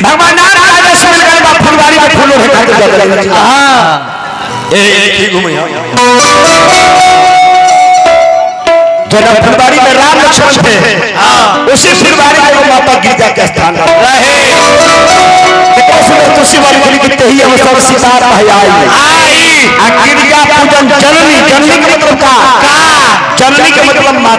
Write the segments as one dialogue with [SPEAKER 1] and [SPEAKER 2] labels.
[SPEAKER 1] भगवान नाम राजा से मिलकर बा फुलवारी में फूलों है काटे जाते हां ए घूमे जब फुलवारी में राम लक्ष्मण थे उसी फुलवारी में माता गिरजा के स्थान रहे तुलसी वाली गली कितने ही अवसर सितार आई गिरजा पूजन जननी जननी का मतलब का जननी का मतलब माता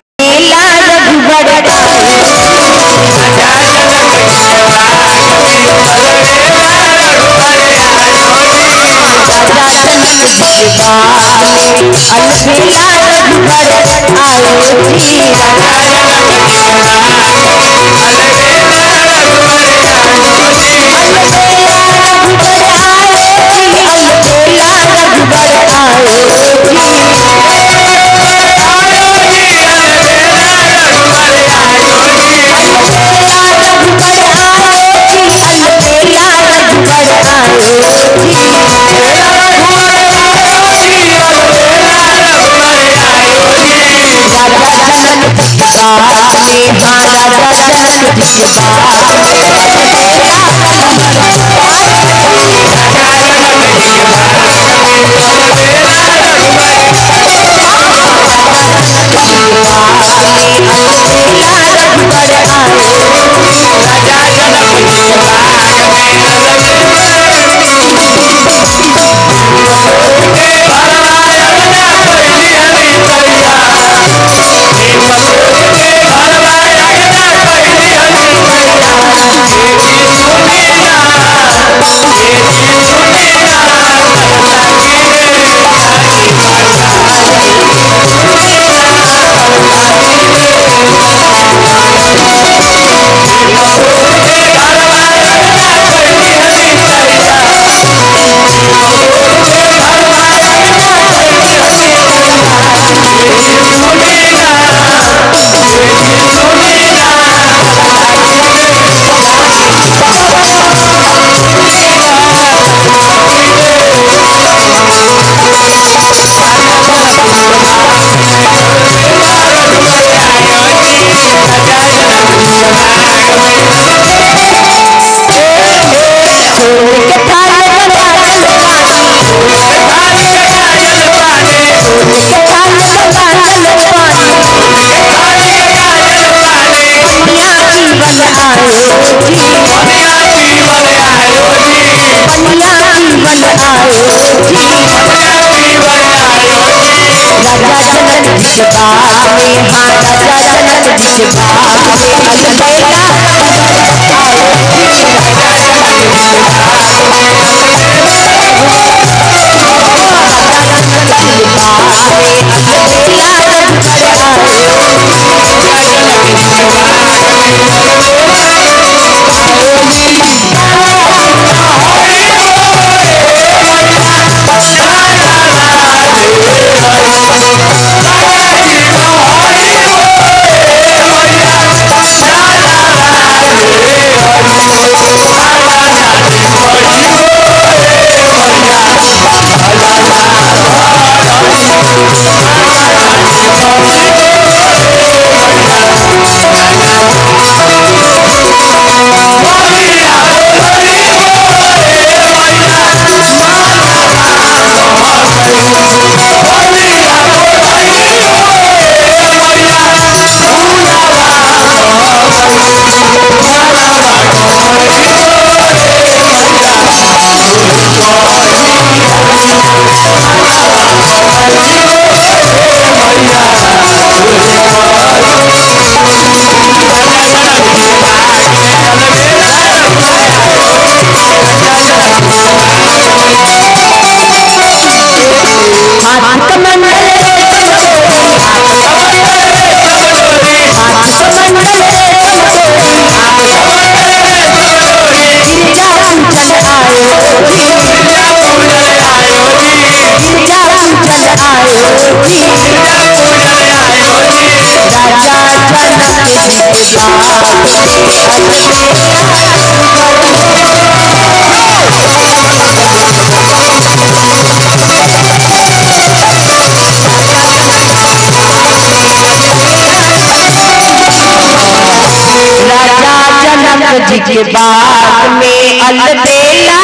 [SPEAKER 2] जी के बाद बाग में अलबेला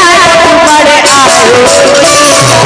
[SPEAKER 2] उमड़ आयो